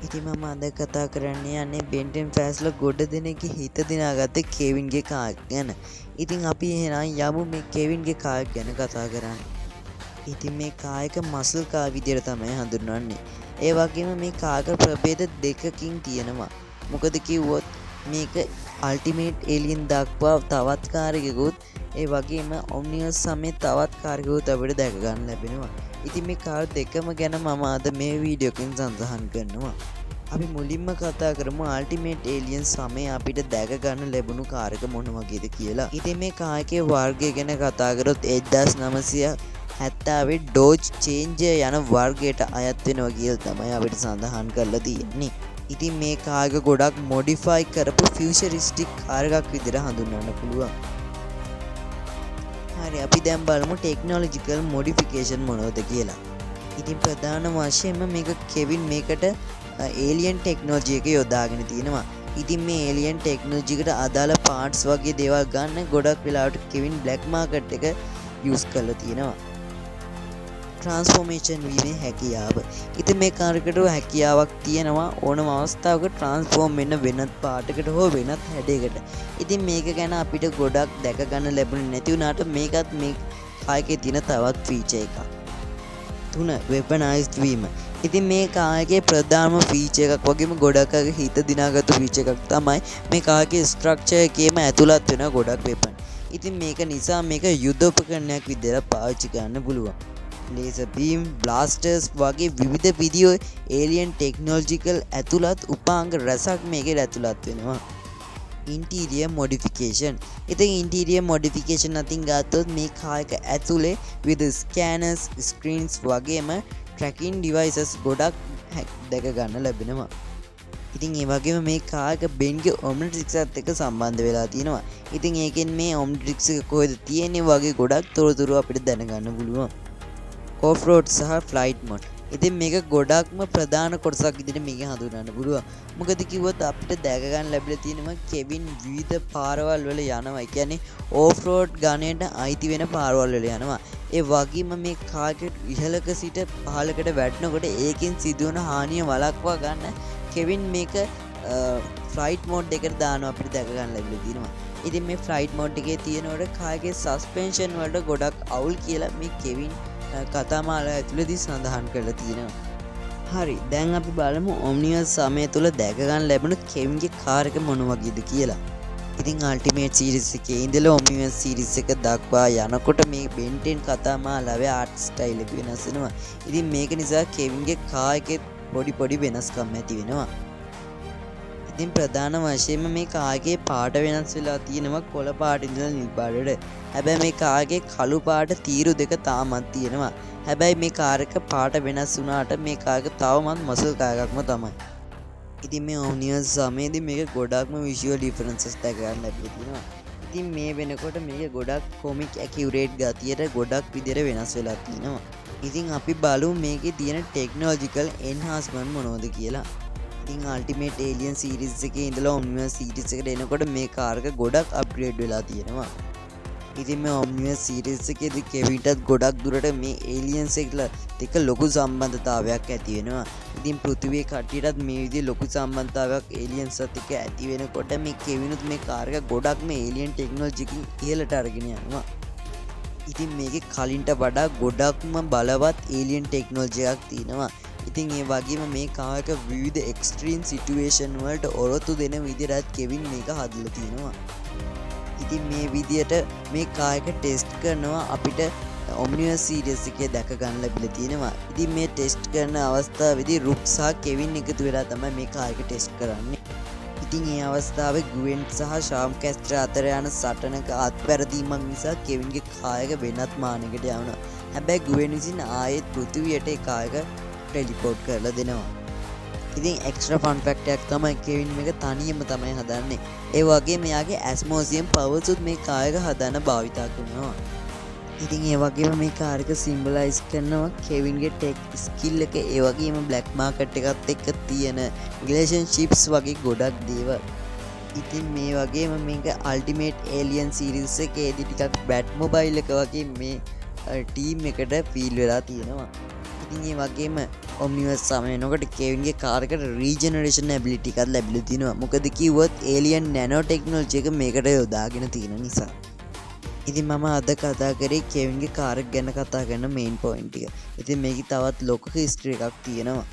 ඉතින් මම අද කතා කරන්න යන්නේ බෙන්ටන් ෆෑස්ල ගොඩ දෙනෙක්ගේ හිත දිනාගත්තේ කෙවින්ගේ කායක් ගැන. ඉතින් අපි එහෙනම් යමු මේ කෙවින්ගේ කායක් ගැන කතා කරන්න. ඉතින් මේ කායක මසල් කා විදියට තමයි හඳුන්වන්නේ. ඒ වගේම මේ කායක ප්‍රභේද දෙකකින් තියෙනවා. මොකද කිව්වොත් මේක අල්ටිමේට් ඒලියන් දක්වා තවත් කාර්යයකුත් ඒ වගේම ඔම්නිවස් සමේ තවත් කාර්යයකුත් අපිට දැක ගන්න ලැබෙනවා. ඉතින් මේ කාර් දෙකම ගැන මම අද මේ වීඩියෝ එකෙන් සඳහන් කරනවා. අපි මුලින්ම කතා කරමු අල්ටිමේට් ඒලියන් සමේ අපිට දැක ගන්න ලැබුණු කාර් එක මොන වගේද කියලා. ඉතින් මේ කායකේ වර්ගය ගැන කතා කරොත් 1970 ඩෝජ් චේන්ජර් යන වර්ගයට අයත් වෙනවා කියලා තමයි අපිට සඳහන් කරලා තියෙන්නේ. ඉතින් මේ කාර් එක ගොඩක් මොඩිෆයි කරපු ෆියුචරිස්ටික් කාර් එකක් විදිහට හඳුන්වන්න පුළුවන්. හරි අපි දැන් බලමු ටෙක්නොලොජිකල් මොඩිෆිකේෂන් මොනවද කියලා. ඉතින් ප්‍රධාන වශයෙන්ම මේක කෙවින් මේකට ඒලියන් ටෙක්නොලොජි එක යොදාගෙන තියෙනවා. ඉතින් මේ ඒලියන් ටෙක්නොලොජි එකට අදාළ පාර්ට්ස් වගේ දේවල් ගන්න ගොඩක් වෙලාවට කෙවින් බ්ලැක් මාකට් එක යූස් කරලා තියෙනවා. ට්‍රාන්ස්ෆෝමේෂන් වීමේ හැකියාව. ඉතින් මේ කාර් එකට හැකියාවක් තියෙනවා ඕනම අවස්ථාවක ට්‍රාන්ස්ෆෝම් වෙන්න වෙනත් පාටකට හෝ වෙනත් හැඩයකට. ඉතින් මේක ගැන අපිට ගොඩක් දැක ගන්න ලැබුණේ නැති වුණාට මේකත් මේ කායකේ තියෙන තවත් ෆීචර් එකක්. 3. වෙපනයිස්ඩ් වීම. ඉතින් මේ කායකේ ප්‍රධානම ෆීචර් එකක් වගේම ගොඩක් අය හිත දිනාගත්තු ෆීචර් එකක් තමයි මේ කායකේ ස්ට්‍රක්චර් එකේම ඇතුළත් වෙන ගොඩක් වෙපන්. ඉතින් මේක නිසා මේක යුද්ධ උපකරණයක් විදිහට පාවිච්චි කරන්න පුළුවන්. ලේසර් බීම්, බ්ලාස්ටර්ස් වගේ විවිධ විදිහේ ඒලියන් ටෙක්නොලොජිකල් ඇතුළත් උපාංග රැසක් මේකේ ඇතුළත් වෙනවා. Interior modification. ඉතින් ඉන්ටීරියර් මොඩිෆිකේෂන් අතින් ගත්තොත් මේ කායක ඇතුලේ විවිධ ස්කෑනර්ස්, ස්ක්‍රීන්ස් වගේම ට්‍රැකින් ඩිවයිසස් ගොඩක් දැක ගන්න ලැබෙනවා. ඉතින් ඒ වගේම මේ කායක බෙන්ගේ ඔම්නිට්‍රික්ස් එක්ක සම්බන්ධ වෙලා තියෙනවා. ඉතින් ඒකෙන් මේ ඔම්නිට්‍රික්ස් එක කොහෙද තියෙන්නේ වගේ ගොඩක් තොරතුරු අපිට දැනගන්න පුළුවන්. ඔෆ් රෝඩ් සහ ෆ්ලයිට් මොඩ්. ඉතින් මේක ගොඩක්ම ප්‍රධාන කොටසක් විදිහට මේක හඳුනන්න පුළුවන්. මොකද කිව්වොත් අපිට දැක ගන්න ලැබිලා තියෙනවා කෙවින් විවිධ පාරවල් වල යනවා. ඒ කියන්නේ ඔෆ් රෝඩ් ගණයට අයිති වෙන පාරවල් වල යනවා. ඒ වගේම මේ කාර්යයට ඉහළක සිට පහළකට වැටෙනකොට ඒකෙන් සිදුවන හානිය වළක්වා ගන්න කෙවින් මේක ෆ්ලයිට් මෝඩ් එකට දානවා අපිට දැක ගන්න ලැබිලා තියෙනවා. ඉතින් මේ ෆ්ලයිට් මෝඩ් එකේ තියෙනකොට කාර්යයේ සස්පෙන්ෂන් වලට ගොඩක් අවුල් කියලා මේ කෙවින් කතාමාලා ඇතුළේදී සඳහන් කරලා තියෙනවා. හරි දැන් අපි බලමු ඔම්නිවස් සමය තුළ දැක ගන්න ලැබුණු කෙවින්ගේ කාර් එක මොන වගේද කියලා. ඉතින් අල්ටිමේට් සීරීස් එකේ ඉඳලා ඔම්නිවස් සීරීස් එක දක්වා යනකොට මේ බෙන්ටෙන් කතාමාලාවේ ආර්ට් ස්ටයිල් එක වෙනස් වෙනවා. ඉතින් මේක නිසා කෙවින්ගේ කාර් එකේ පොඩි වෙනස්කම් ඇති වෙනවා. ඉතින් ප්‍රධාන වශයෙන්ම මේ කාර්ගේ පාට වෙනස් වෙලා තියෙනවා කොළ පාට ඉඳලා නිල් පාටට. හැබැයි මේ කාර්ගේ කළු පාට තීරු දෙක තාමත් තියෙනවා. හැබැයි මේ කාර් එක පාට වෙනස් වුණාට මේ කාර් එක තවමත් මසල් කාර් එකක්ම තමයි. ඉතින් මේ ඔම්නිවස් සමයේදී මේක ගොඩක්ම විෂුවල් ඩිෆරන්සස් දැක ගන්න ලැබෙලා තියෙනවා. ඉතින් මේ වෙනකොට මේක ගොඩක් කොමික් ඇකියුරේට් ගතියට ගොඩක් විදිහට වෙනස් වෙලා තියෙනවා. ඉතින් අපි බලමු මේකේ තියෙන ටෙක්නොලොජිකල් එන්හාන්ස්මන්ට් මොනවද කියලා. ඉතින් අල්ටිමේට් ඒලියන් සීරීස් එකේ ඉඳලා ඔම්නිවස් සීරීස් එකට එනකොට මේ කාර් එක ගොඩක් අප්ග්‍රේඩ් වෙලා තියෙනවා. ඉතින් මේ ඔම්නිවස් සීරීස් එකේදී කෙවින්ටත් ගොඩක් දුරට මේ ඒලියන්ස් එක්ක ලොකු සම්බන්ධතාවයක් ඇති වෙනවා. ඉතින් පෘථිවියේ කට්ටියටත් මේ විදිහේ ලොකු සම්බන්ධතාවයක් ඒලියන්ස් එක්ක ඇති වෙනකොට මේ කෙවිනුත් මේ කාර් එක ගොඩක් මේ ඒලියන් ටෙක්නොලොජිකින් ඉහළට අරගෙන යනවා. ඉතින් මේකේ කලින්ට වඩා ගොඩක්ම බලවත් ඒලියන් ටෙක්නොලොජි එකක් තියෙනවා. ඉතින් ඒ වගේම මේ කාර් එක විවිධ එක්ස්ට්‍රීම් සිටුේෂන් වලට ඔරොත්තු දෙන විදිහට කෙවින් මේක හදලා තියෙනවා. ඉතින් මේ විදියට මේ කාර් එක ටෙස්ට් කරනවා අපිට ඔම්නිවස් සීරීස් එකේ දැක ගන්න ලැබිලා තියෙනවා. ඉතින් මේ ටෙස්ට් කරන අවස්ථාවේදී රුක් සහ කෙවින් එකතු වෙලා තමයි මේ කාර් එක ටෙස්ට් කරන්නේ. ඉතින් ඒ අවස්ථාවේ ගුවෙන් සහ ශාම් කැස්ටර් අතර යන සටනක අත්පැරදීමක් නිසා කෙවින්ගේ කාර් එක වෙනත් මානයකට යවනවා. හැබැයි ගුවෙන් විසින් ආයෙත් පෘථිවියට ඒ කාර් එක ටෙලිපෝට් කරලා දෙනවා. ඉතින් එක්ස්ට්‍රා ෆන් ෆැක්ට් එකක් තමයි කෙවින් මේක තනියම තමයි හදන්නේ. ඒ වගේම එයාගේ ඇස්මෝසියම් පවර්ස් උත් මේ කාර් එක හදන්න භාවිතා කරනවා. ඉතින් ඒ වගේම මේ කාර් එක සිම්බලයිස් කරනවා කෙවින්ගේ ටෙක් ස්කිල් එක. ඒ වගේම බ්ලැක් මාකට් එකත් එක්ක තියෙන රිලේෂන්ෂිප්ස් වගේ ගොඩක් දේවල්. ඉතින් මේ වගේම මේක අල්ටිමේට් ඒලියන් සීරීස් එකේදී ටිකක් බැට් මොබයිල් එක වගේ මේ ටීම් එකට ෆීල් වෙලා තියෙනවා. ඉතින් ඒ වගේම ඔම්නිවර්ස් සමයනකොට කෙවින්ගේ කාර් එකට රීජෙනරේෂන් ඇබිලිටි එකක් ලැබිලා තිනවා. මොකද කිව්වොත් ඒලියන් නැනෝ ටෙක්නොලොජි එක මේකට යොදාගෙන තියෙන නිසා. ඉතින් මම අද කතා කරේ කෙවින්ගේ කාර් එක ගැන කතා කරන මේන් පොයින්ට් එක. ඉතින් මේකේ තවත් ලොකු හිස්ටරි එකක් තියෙනවා.